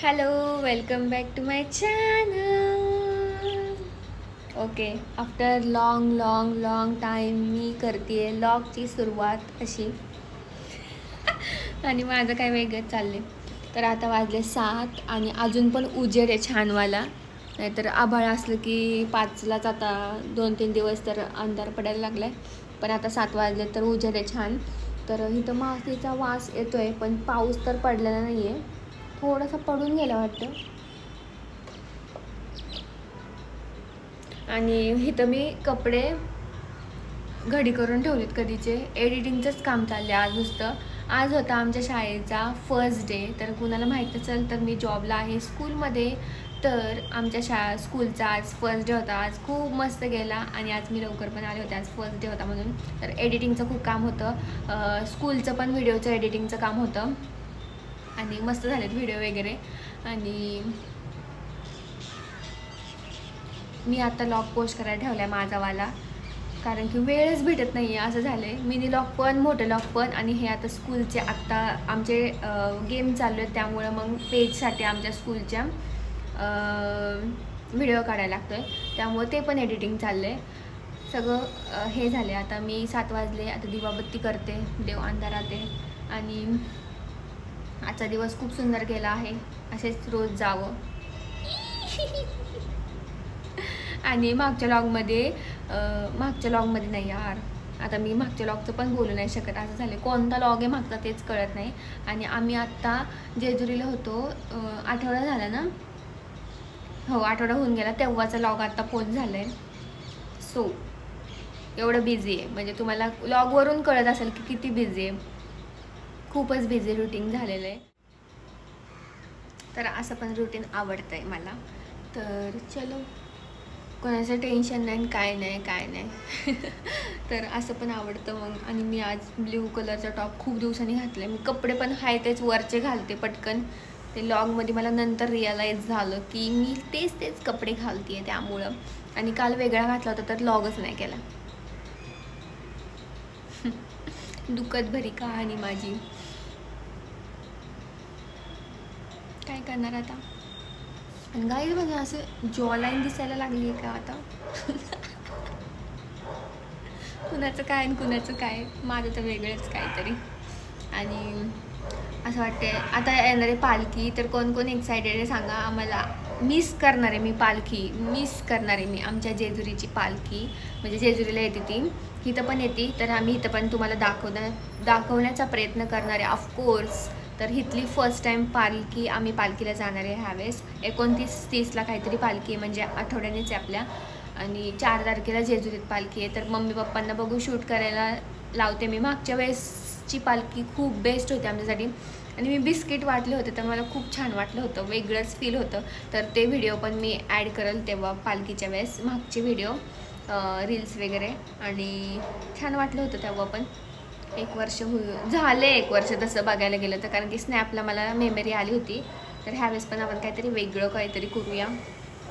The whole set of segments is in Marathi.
Hello, welcome back to my channel. Okay, after long time मी करते व्लॉगची सुरुवात अशी. आणि माझं काय वेगळंच चालले. तर आता वाजले 7 आणि अजून पण उजेड आहे छानवाला. नाहीतर आभाळ असलं की 5लाच आता 2-3 दिवस तर अंधार पडायला लागला आहे. पण आता 7 वाजले तर उजेड आहे छान. तर इथं मातीचा वास येतो आहे, पण पाऊस तर पडलेला नाही आहे. थोडासा पडून गेला वाटतं. आणि इथं मी कपडे घडी करून ठेवलेत कधीचे. एडिटिंगचंच काम चालले आज नुसतं. आज होता आमच्या शाळेचा फर्स्ट डे. तर कुणाला माहीत असेल तर मी जॉबला आहे स्कूलमध्ये. तर आमच्या स्कूलचा आज फर्स्ट डे होता. आज खूप मस्त गेला आणि आज मी लवकर पण आले होते. आज फर्स्ट डे होता म्हणून. तर एडिटिंगचं खूप काम होतं. स्कूलचं पण व्हिडिओचं एडिटिंगचं काम होतं. आणि मस्त झालेत व्हिडिओ वगैरे. आणि मी आता लॉग पोस्ट करायला ठेवला आहे माझावाला, कारण की वेळच भेटत नाही आहे असं झालं आहे. मिनी लॉग पण मोठं लॉग पण. आणि हे आता स्कूलचे आत्ता आमचे गेम चालू आहेत, त्यामुळं मग पेजसाठी आमच्या स्कूलच्या व्हिडिओ काढायला लागतो आहे. त्यामुळं ते पण एडिटिंग चाललं आहे. सगळं हे झाले. आता मी 7 वाजले. आता दिवाबत्ती करते, देव अंधारात आहे. आणि आजचा दिवस खूप सुंदर गेला आहे. असेच रोज जावं. आणि मागच्या लॉगमध्ये नाही यार, आता मी मागच्या लॉगचं पण बोलू नाही शकत असं झालं. कोणता लॉग आहे मागचा तेच कळत नाही. आणि आम्ही आत्ता जेजुरीला होतो. आठवडा झाला ना? हो, आठवडा होऊन गेला. तेव्हाचा लॉग आत्ता पोस्ट झाला आहे. सो एवढं बिझी आहे, म्हणजे तुम्हाला लॉगवरून कळत असेल की किती बिझी आहे. खूपच बिझी रुटीन झालेलं आहे. तर असं पण रुटीन आवडतं आहे मला. तर चलो, कोणाचं टेन्शन नाही, काय नाही. तर असं पण आवडतं मग. आणि मी आज ब्ल्यू कलरचा टॉप खूप दिवसांनी घातला आहे. मी कपडे पण आहे तेच वरचे घालते पटकन. ते लॉगमध्ये मला नंतर रिअलाईज झालं की मी तेच कपडे घालते आहे त्यामुळं. आणि काल वेगळा घातला होता तर लॉगच नाही केला. दुःखद भरी कहाणी माझी. काय करणार आता. आणि गाईज म्हणजे असं जॉ लाईन दिसायला लागली आहे का आता. कुणाचं काय आणि कुणाचं काय, माझं तर वेगळंच काहीतरी. आणि असं वाटते आता येणारे पालखी. तर कोण एक्सायटेड आहे सांगा आम्हाला. मिस करणार आहे मी आमच्या जेजुरीची पालखी. म्हणजे जेजुरीला येते ती, इथं पण येते. तर आम्ही इथं पण तुम्हाला दाखवण्याचा प्रयत्न करणार आहे ऑफकोर्स. तर इथली फर्स्ट टाईम पालखी, आम्ही पालखीला जाणार आहे ह्यावेळेस. 29-30ला काहीतरी पालखी आहे, म्हणजे आठवड्यानेच आहे आपल्या. आणि 4 तारखेला जेजुरीत पालखी आहे. तर मम्मी पप्पांना बघू शूट करायला लावते मी. मागच्या वेळेसची पालखी खूप बेस्ट होती आमच्यासाठी. आणि मी बिस्किट वाटले होते तर मला खूप छान वाटलं होतं, वेगळंच फील होतं. तर ते व्हिडिओ पण मी ॲड करेल तेव्हा पालखीच्या वेळेस, मागचे व्हिडिओ रील्स वगैरे. आणि छान वाटलं होतं तेव्हा पण. 1 वर्ष झाले 1 वर्ष तसं बघायला गेलं तर, कारण की स्नॅपला मला मेमरी आली होती. तर ह्यावेळेस पण आपण काहीतरी वेगळं काहीतरी करूया,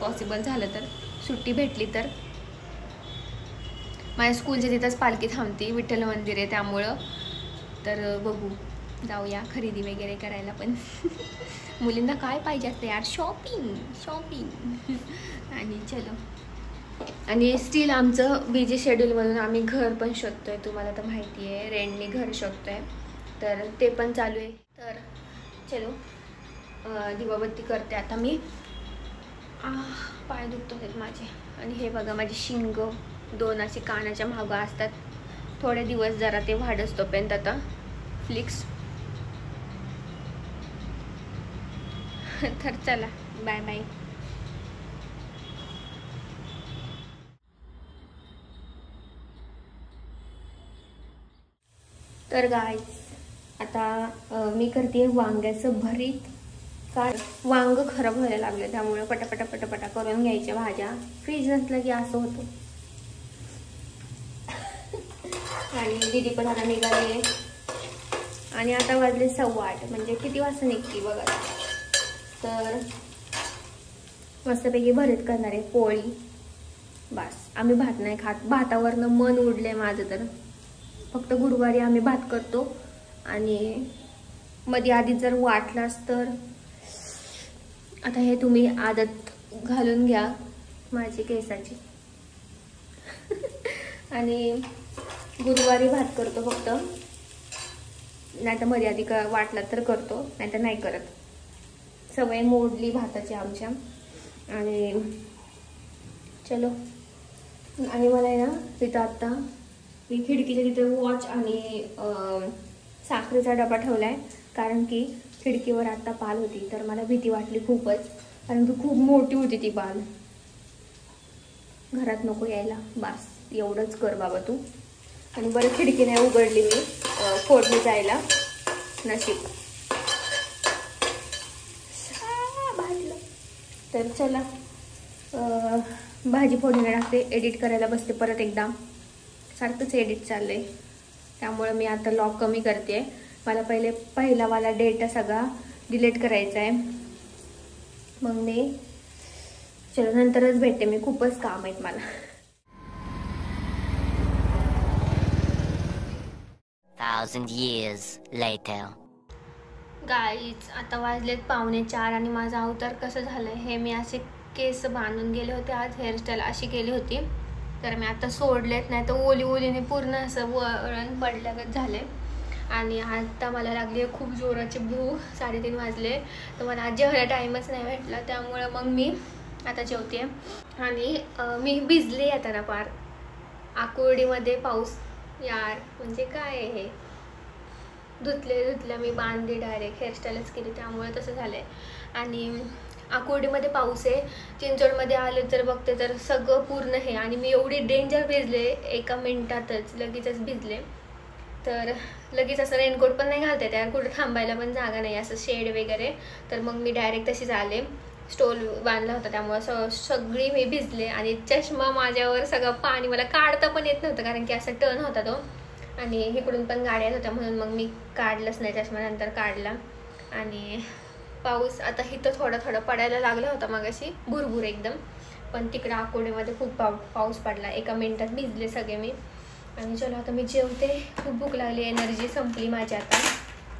पॉसिबल झालं तर, सुट्टी भेटली तर. माझ्या स्कूलच्या तिथंच पालखी थांबती, विठ्ठल मंदिर आहे त्यामुळं. तर बघू, जाऊया खरेदी वगैरे करायला पण. मुलींना काय पाहिजे असतं यार, शॉपिंग. आणि चलो. आणि स्टील आमचं बिझी शेड्यूलमधून आम्ही घर पण शोधतो आहे. तुम्हाला तर माहिती आहे, रेंटनी घर शोधतो आहे. तर ते पण चालू आहे. तर चलो, दिवाबत्ती करते आता मी. पाय दुखत आहेत माझे. आणि हे बघा माझी शिंग 2 अशी कानाच्या मागं असतात. थोडे दिवस जरा ते वाढच तोपर्यंत आता फ्लिक्स. तर चला, बाय. तर गाईज आता मी करते वांग्याचं भरीत. का वांग खराब व्हायला लागले त्यामुळे पटापटा पटापटा करून घ्यायच्या भाज्या. फ्रीज नसलं की असं होतं. आणि दीदी पण आता निघाली आणि आता वाजले 8:15 म्हणजे किती वाजता निघते बघा. तर मस्तपैकी भरीत करणार आहे, पोळी बस. आम्ही भात नाही खात, भातावरनं मन उडलंय माझं. तर फक्त गुरुवारी आम्ही भात करतो आणि मध्ये आधी जर वाटलास तर. आता हे तुम्ही आदत घालून घ्या माझी केसाची. आणि गुरुवारी भात करतो फक्त, नाही तर मध्ये आधी वाटला तर करतो, नाही तर नाही करत. सवय मोडली भाताची आमच्या. आणि चलो. आणि मला आहे ना तिथं आत्ता मी खिडकीच्या तिथे वॉच आणि साखरेचा डबा ठेवलाय, कारण की खिडकीवर आत्ता पाल होती तर मला भीती वाटली खूपच, कारण की खूप मोठी होती ती पाल. घरात नको यायला, बस एवढंच कर बाबा तू. आणि बरं खिडकी नाही उघडली मी, फोडणी जायला नशीब. भाजलं. तर चला भाजी फोडणी टाकते, एडिट करायला बसते परत एकदा. सारखंच एडिट चाललंय त्यामुळे मी आता लॉग कमी करते. मला पहिलावाला डेटा सगळा डिलीट करायचा आहे. मग मी चलो नंतरच भेटते. मी खूपच काम आहेत मला. 1,000 years later. गाईज आता वाजलेत 3:45 आणि माझा अवतार कसं झालंय हे मी असे केस बांधून गेले होते. आज हेअरस्टाईल अशी केली होती तर मी आता सोडलेत, नाही तर ओलीने पूर्ण असं वळण पडल्यागत झाले. आणि आता मला लागली आहे खूप जोराची भूक. 3:30 वाजले तर मला आज जेवायला टाईमच नाही भेटला, त्यामुळं मग मी आता जेवते. आणि मी भिजले आता ना पार. आकुर्डीमध्ये पाऊस यार, म्हणजे काय आहे हे. धुतल्या मी बांधली, डायरेक्ट हेअरस्टाईलच केली त्यामुळे तसं झालंय. आणि आकुर्डीमध्ये पाऊस आहे. चिंचवडमध्ये आले तर बघते तर सगळं पूर्ण हे. आणि मी एवढी डेंजर भिजले, एका मिनिटातच लगेचच भिजले. तर लगेच असं रेनकोट पण नाही घालते त्यावर, कुठं थांबायला पण जागा नाही असं शेड वगैरे. तर मग मी डायरेक्ट तशीच आले. स्टोल बांधला होता त्यामुळं सगळी मी भिजले. आणि चष्मा माझ्यावर सगळं पाणी, मला काढता पण येत नव्हतं कारण की असं टर्न होता तो. आणि इकडून पण गाड्या होत्या म्हणून मग मी काढलंच नाही चष्मा, नंतर काढला. आणि पाऊस आता इथं थोडा पडायला लागला होता मगाशी, भुरभुर एकदम. पण तिकडं आकुर्डीमध्ये खूप पाऊस पडला. एका मिनिटात भिजले सगळे मी. आणि चलो आता मी जेवते, खूप भूक लागली, एनर्जी संपली माझी आता.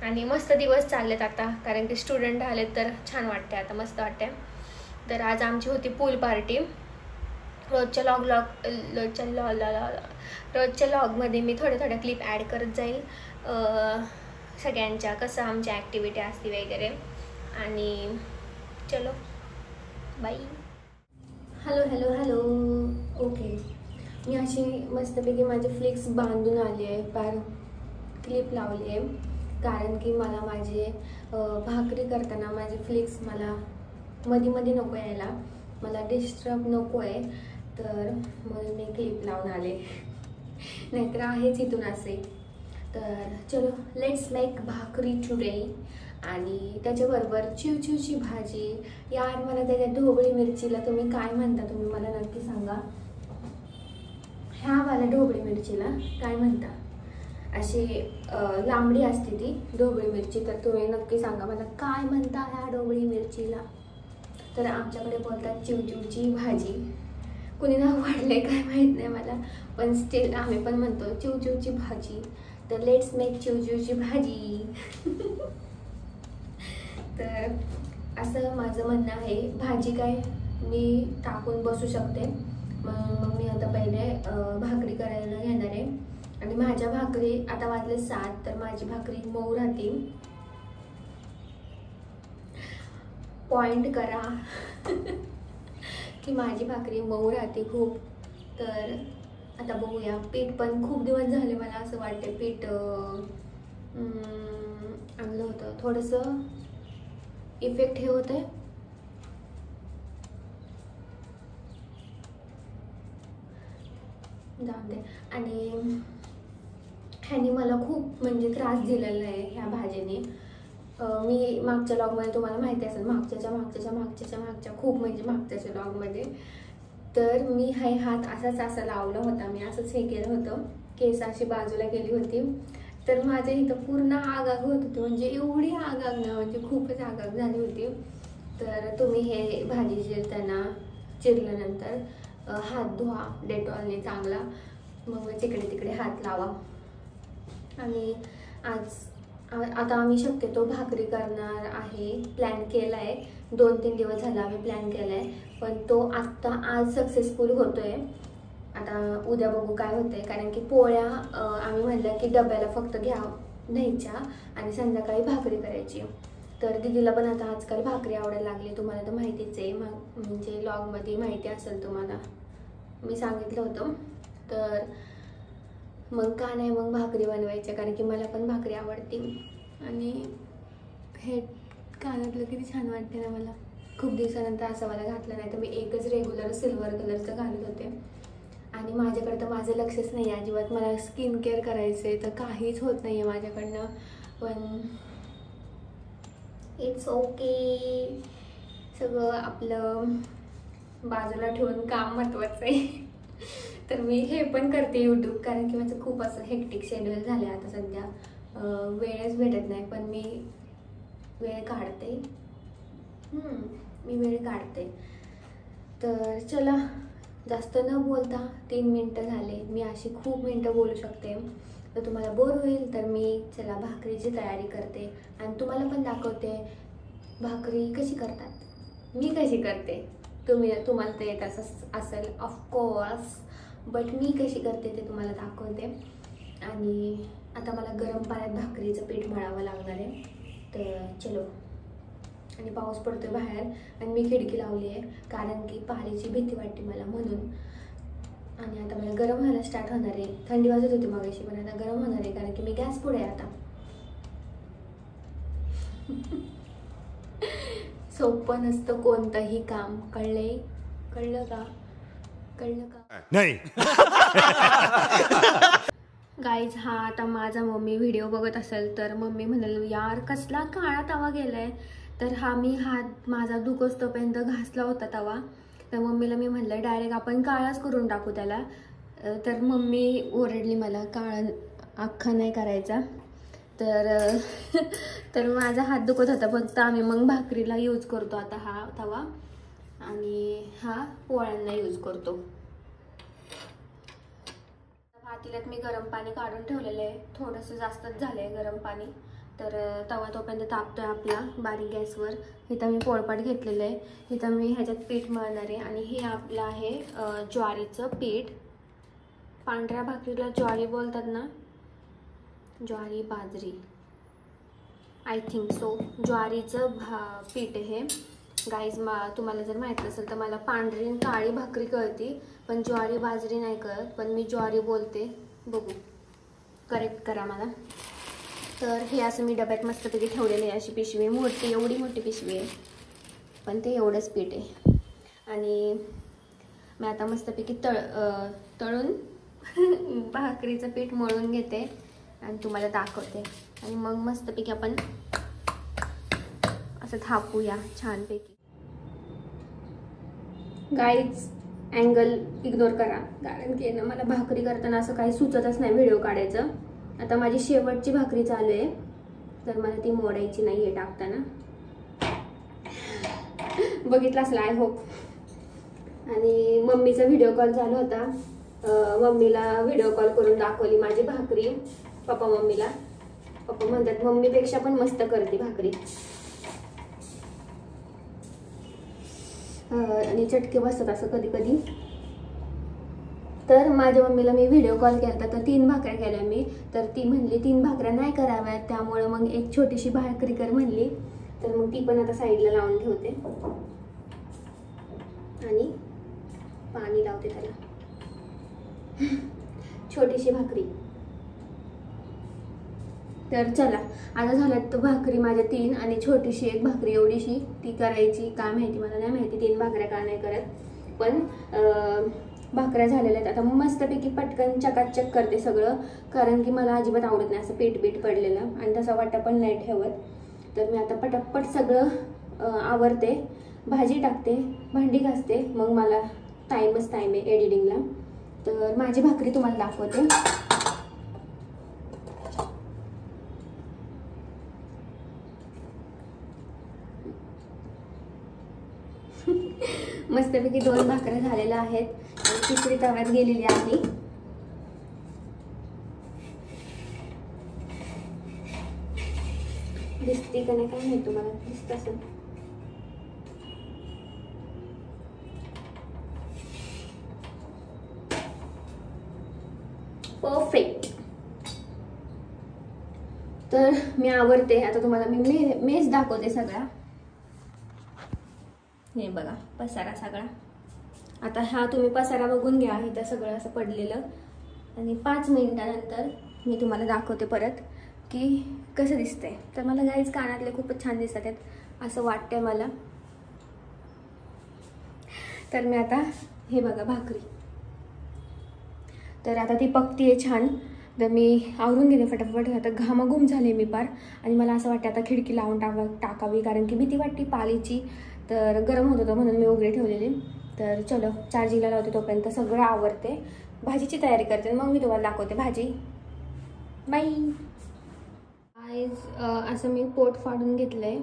आणि मस्त दिवस चाललेत आता, कारण की स्टुडंट आलेत तर छान वाटते आता, मस्त वाटते. तर आज आमची होती पूल पार्टी. रोजच्या लॉगमध्ये मी थोड्या क्लिप ॲड करत जाईल सगळ्यांच्या, कसं आमच्या ॲक्टिव्हिटी असते वगैरे. आणि चलो बाय. हॅलो. ओके, मी अशी मस्तपैकी माझे फ्लिक्स बांधून आली आहे, पार क्लिप लावली आहे, कारण की मला माझे भाकरी करताना माझे फ्लिक्स मला मध्ये नको यायला, मला डिस्टर्ब नको आहे. तर म्हणून मी क्लिप लावून आले, नाहीतर आहेच इथून असे. तर चलो लेट्स मेक भाकरी टुडे. आणि त्याच्याबरोबर चिवची भाजी. यार मला त्याच्या ढोबळी मिरचीला तुम्ही काय म्हणता, तुम्ही मला नक्की सांगा. ह्या वाला ढोबळी मिरचीला काय म्हणता? अशी लांबडी असते ती ढोबळी मिरची, तर तुम्ही नक्की सांगा मला काय म्हणता ह्या ढोबळी मिरचीला. तर आमच्याकडे बोलतात चिवची भाजी. कुणी नाव वाढलंय काय माहीत नाही मला, पण स्टील आम्ही पण म्हणतो चिवची भाजी. तर लेट्स मेक चिवची भाजी. तर असं माझं म्हणणं आहे. भाजी काय मी टाकून बसू शकते. मग मी आता पहिले भाकरी करायला घेणार आहे. आणि माझ्या भाकरी आता वाजले 7, तर माझी भाकरी मऊ राहते. पॉइंट करा की माझी भाकरी मऊ राहते खूप. तर आता बघूया. पीठ पण खूप दिवस झाले, मला असं वाटते पीठ आणलं होतं. थोडंसं इफेक्ट हे होतंय. जाऊ दे. आणि ह्यानी मला खूप म्हणजे त्रास दिलेला आहे ह्या भाजीने. मी मागच्या लॉगमध्ये तुम्हाला माहिती असेल, मागच्या खूप म्हणजे मागच्याच्या लॉगमध्ये तर मी हे हात असा लावला होता, मी असंच हे केलं होतं, केस अशी बाजूला केली होती, तर माझ्या इथं पूर्ण आगाग होत होती, म्हणजे एवढी आगाग ना, म्हणजे खूपच आगाग झाली होती. तर तुम्ही हे भाजी चिरताना चिरल्यानंतर हात धुवा डेटॉलने चांगला, मग तिकडे तिकडे हात लावा. आणि आता आम्ही शक्यतो भाकरी करणार आहे, प्लॅन केला आहे, 2-3 दिवस झाला आम्ही प्लॅन केला आहे, पण तो आज सक्सेसफुल होतोय. आता उद्या बघू काय होतंय, कारण की पोळ्या आम्ही म्हणलं की डब्याला फक्त न्यायच्या आणि संध्याकाळी भाकरी करायची. तर दीदीला पण आता आजकाल भाकरी आवडायला लागली, तुम्हाला तर माहितीच आहे, म्हणजे लॉगमध्ये माहिती असेल तुम्हाला, मी सांगितलं होतं. तर मग का नाही मग भाकरी बनवायच्या, कारण की मला पण भाकरी आवडते. आणि हे कानातलं किती छान वाटते ना, मला खूप दिवसानंतर असं मला घातलं नाही, तर मी एकच रेग्युलर सिल्वर कलरचं घालत होते. आणि माझ्याकडे तर माझं लक्षच नाही आहे अजिबात, मला स्किन केअर करायचं आहे तर काहीच होत नाही आहे माझ्याकडनं, पण इट्स ओके, सगळं आपलं बाजूला ठेवून काम महत्त्वाचं आहे. तर मी हे पण करते यूट्यूब, कारण की माझं खूप असं हेक्टिक शेड्यूल झालं आहे आता सध्या, वेळच भेटत नाही, पण मी वेळ काढते, तर चला जास्त न बोलता 3 मिनटं झाले, मी अशी खूप मिनटं बोलू शकते, तर तुम्हाला बोर होईल, तर मी चला भाकरीची तयारी करते आणि तुम्हाला पण दाखवते भाकरी कशी करतात, मी कशी करते. तुम्हाला तर येत असेल ऑफकोर्स, बट मी कशी करते ते तुम्हाला दाखवते. आणि आता मला गरम पाण्यात भाकरीचं पीठ मळावं लागणार आहे, तर चलो. आणि पाऊस पडतोय बाहेर आणि मी खिडकी लावली आहे, कारण की पालीची भीती वाटते मला म्हणून. आणि आता मला गरम व्हायला स्टार्ट होणार आहे, थंडी वाजत होती मगाशी, पण आता गरम होणार आहे, कारण की मी गॅस पुढे आहे आता. सोपं नसतं कोणतंही काम, कळलं का नाही. गाईज, हा आता माझा मम्मी व्हिडिओ बघत असेल तर मम्मी म्हणाल यार कसला काळा तवा गेलाय, तर हा मी हात माझा दुखस्तोपर्यंत घासला होता तवा, तर मम्मीला मी म्हणलं डायरेक्ट आपण काळाच करून टाकू त्याला, तर मम्मी ओरडली मला, काळा अख्खा नाही करायचा. तर माझा हात दुखत होता, फक्त आम्ही मग भाकरीला यूज करतो आता हा तवा, आणि हा पोळ्यांना यूज करतो. पातेल्यात मी गरम पाणी काढून ठेवलेलं आहे, थोडंसं जास्तच झालं आहे गरम पाणी, तर तवा तोपर्यंत तापतोय आपला बारीक गॅसवर. इथं मी पोळपाट घेतलेलं आहे, इथं मी ह्याच्यात पीठ मळणार आहे, आणि हे आपलं आहे ज्वारीचं पीठ. पांढऱ्या भाकरीला ज्वारी बोलतात ना, ज्वारी बाजरी, आय थिंक सो, ज्वारीचं पीठ आहे गाईज. तुम्हाला जर माहीत असेल तर मला पांढरी काळी भाकरी कळती, पण ज्वारी बाजरी नाही कळत, पण मी ज्वारी बोलते, बघू करेक्ट करा मला. तर हे असं मी डब्यात मस्तपैकी ठेवलेलं आहे, अशी पिशवी मोठी, एवढी मोठी पिशवी आहे, पण ते एवढंच पीठ आहे. आणि मी आता मस्तपैकी तळून भाकरीचं पीठ मळून घेते आणि तुम्हाला दाखवते, आणि मग मस्तपैकी आपण असं थापूया छानपैकी. गाईज, अँगल इग्नोर करा, कारण की ना मला भाकरी करताना असं काही सुचतच नाही व्हिडिओ काढायचं. आता माझी शेवटची भाकरी चालू आहे, तर मला ती मोडायची नाही आहे टाकताना, बघितलं असेल आय होप. आणि मम्मीचा व्हिडिओ कॉल झाला होता, मम्मीला व्हिडिओ कॉल करून दाखवली माझी भाकरी मम्मीला. पप्पा म्हणतात मम्मीपेक्षा पण मस्त करते भाकरी, आणि चटके बसतात असं कधी कधी. तर माझ्या मम्मीला मी व्हिडिओ कॉल केला तर 3 भाकऱ्या केल्या मी, तर ती म्हणली 3 भाकऱ्या नाही कराव्यात, त्यामुळे मग एक छोटीशी भाकरी कर म्हणली, तर मग ती पण आता साईडला लावून ठेवते आणि पाणी लावते त्याला. छोटीशी भाकरी. तर चला, आता झालं तर भाकरी माझ्या 3, आणि छोटीशी एक भाकरी एवढीशी ती करायची, काय माहिती, मला नाही माहिती 3 भाकऱ्या का नाही करत, पण भाकऱ्या झालेल्या आहेत. आता मस्तपैकी पटकन चकाचक करते सगळं, कारण की मला अजिबात आवडत नाही असं पीठ पडलेलं आणि तसा वाटा पण नाही ठेवत. तर मी आता पटापट सगळं आवरते, भाजी टाकते, भांडी घासते, मग मला टाईम आहे एडिटिंगला. तर माझी भाकरी तुम्हाला दाखवते. मस्तपैकी 2 भाकऱ्या झालेल्या आहेत आणि तिसरी तव्यात गेलेली आहे. दिसते का नाही काय माहिती, तुम्हाला दिसत असेल. परफेक्ट. तर मी आवरते आता, तुम्हाला मी मेस दाखवते सगळा. हे बघा पसारा सगळा. आता हा तुम्ही पसारा बघून घ्या, इथं सगळं असं पडलेलं. आणि 5 मिनिटानंतर मी तुम्हाला दाखवते परत की कसं दिसतंय. तर मला गाईज कानातले खूपच छान दिसत आहेत असं वाटतंय मला. तर मी आता हे बघा भाकरी, तर आता ती पकतीये छान. तर मी आवरून घेते फटाफट. आता घामाघूम झाले मी पार, आणि मला असं वाटतं आता खिडकी लावून टाकावी, कारण की भीती वाटते पालीची. तर गरम होत होतं म्हणून मी उघडी ठेवलेली. तर चलो चार्जिंगला लावते, तोपर्यंत सगळं आवरते, भाजीची तयारी करते, मग मी तुम्हाला दाखवते भाजी. बाई. असं मी पोट फाडून घेतलंय.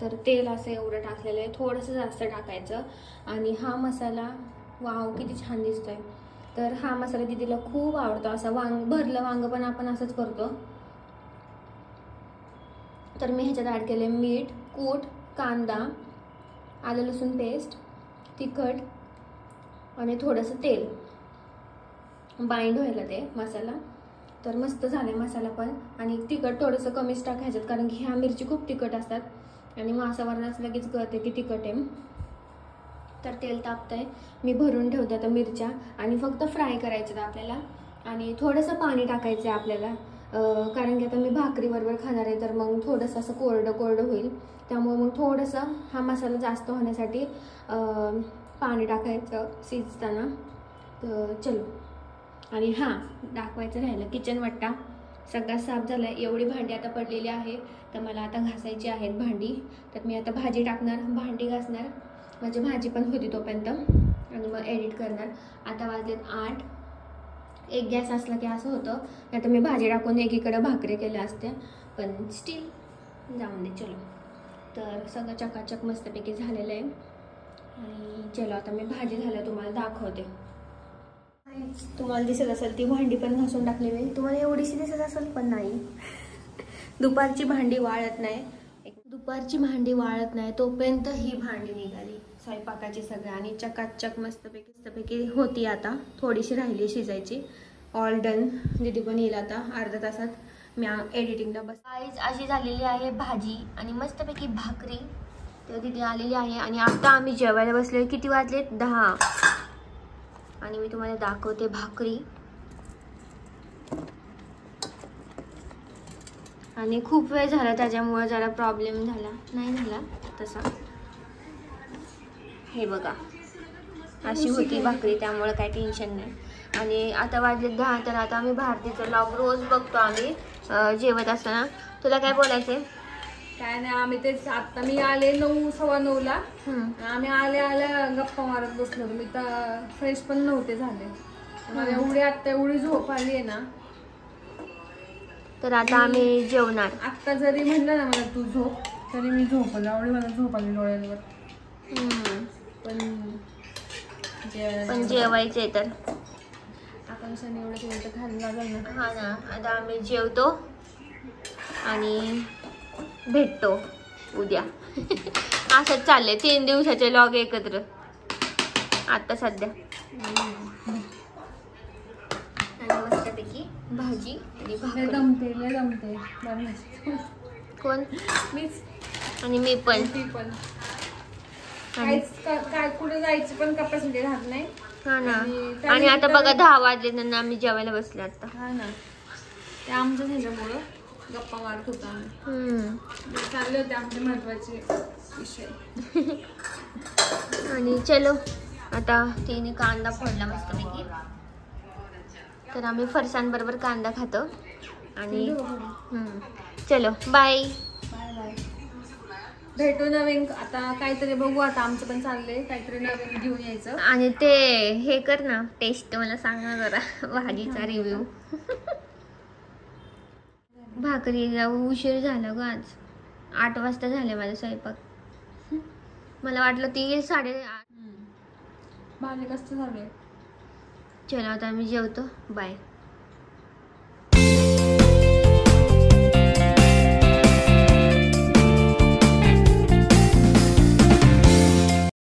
तर तेल असं एवढं टाकलेलं आहे, थोडंसं जास्त टाकायचं. आणि हा मसाला वाव किती छान दिसतोय. तर हा मसाला दीदीला खूप आवडतो. असा भरलं वांग पण आपण असंच करतो. तर मी ह्याच्यात ॲड केले मीठ, कूट, कांदा, आलं लसूण पेस्ट, तिखट आणि थोडंसं तेल बाइंड व्हायला ते मसाला. तर मस्त झाले मसाला पण. आणि तिखट थोडंसं कमीच टाकायचं, कारण की ह्या मिरची खूप तिखट असतात आणि मासावरच लगेच कळते की तिखट आहे. तर तेल तापतंय, मी भरून ठेवते आता मिरच्या, आणि फक्त फ्राय करायचं आपल्याला. आणि थोडंसं पाणी टाकायचं आहे आपल्याला, कारण की आता मी भाकरीबरोबर खाणार आहे. तर मग थोडंसं असं कोरडं होईल, त्यामुळे मग थोडंसं हा मसाला जास्त होण्यासाठी पाणी टाकायचं शिजताना. तर चलो. आणि हां, दाखवायचं राहिलं, किचन वाटा सगळा साफ झाला आहे. एवढी भांडी आता पडलेली आहे, तर मला आता घासायची आहेत भांडी. तर मी आता भाजी टाकणार, भांडी घासणार, माझी भाजी पण होती तोपर्यंत, आणि मग एडिट करणार. आता वाजलेत 8. एक गॅस असला की असं होतं, नाही तर मी भाजी टाकून एकीकडे भाकरी केल्या असत्या, पण स्टील जाऊन दे. चलो. तर सगळं चकाचक मस्तपैकी झालेलं आहे. आणि चलो आता मी भाजी झालं तुम्हाला दाखवते. तुम्हाला दिसत असेल ती भांडी पण घासून टाकली मी, तुम्हाला एवढीशी दिसत असेल पण नाही. दुपारची भांडी वाळत नाही तोपर्यंत ही भांडी निघाली स्वयंपाकाची सगळं, आणि चकाचक मस्तपैकी होती. आता थोडीशी राहिली शिजायची. All done. दीदी पण येईल आता अर्ध्या तासात. मी एडिटिंगला बस. अशी झालेली आहे भाजी आणि मस्तपैकी भाकरी. तर दीदी आलेली आहे आणि आता आम्ही जेवायला बसले. किती वाजलेत? 10. आणि मी तुम्हाला दाखवते भाकरी. आणि खूप वेळ झाला त्याच्यामुळे जरा प्रॉब्लेम झाला, नाही झाला तसा. हे बघा अशी होती भाकरी, त्यामुळे काही टेन्शन नाही. आणि आता वाजले 10. तर आता आम्ही भारतीचा व्लॉग रोज बघतो आम्ही जेवत असताना. तुला काय बोलायचंय? काय नाही, आम्ही तेच आता मी आले 9, 9:15 आम्ही आल्या गप्पा मारत बसलो. मी तर फ्रेश पण नव्हते झाले. मला आता एवढी झोप आली आहे ना. तर आता आम्ही जेवणार. आता जरी म्हणलं ना मला तू झोप, तरी मी झोपला. एवढी मला झोप आली डोळ्यांवर. पण जेवायचंय तर आपण सण एवढं केलं तर खायला लागेल ना. हा ना. आता आम्ही जेवतो आणि भेटतो उद्या. असंच चाललंय 3 दिवसाचे लॉग एकत्र आता सध्या. आणि मस्तपैकी भाजी आणि भाकरी. जमते कोण? मीच. आणि मी पण. काय कुठे जायची पण कपॅसिटी राहत नाही. हा ना. आणि आता बघा 10 वाजले ना, आम्ही जेवायला बसले आता. हा ना. ते आमचं ह्याच्यामुळं गप्पा मारत होतो आम्ही. चालले होते आमचे महत्वाचे विषय. आणि चलो आता तिने कांदा फोडला मस्तपैकी, तर आम्ही फरसाणबरोबर कांदा खातो. आणि चलो बाय. Bye bye. भेटू नवीन आता काहीतरी बघू. आता आमचं पण चाललंय काहीतरी नवीन घेऊन यायचं. आणि ते हे कर ना टेस्ट, मला सांग ना जरा भाजीचा रिव्ह्यू. भाकरी उशीर झाला ग, आज 8 वाजता झाले माझा स्वयंपाक. मला वाटलं ती 8:30. भाजी कसं झालंय. चला आता आम्ही जेवतो. बाय.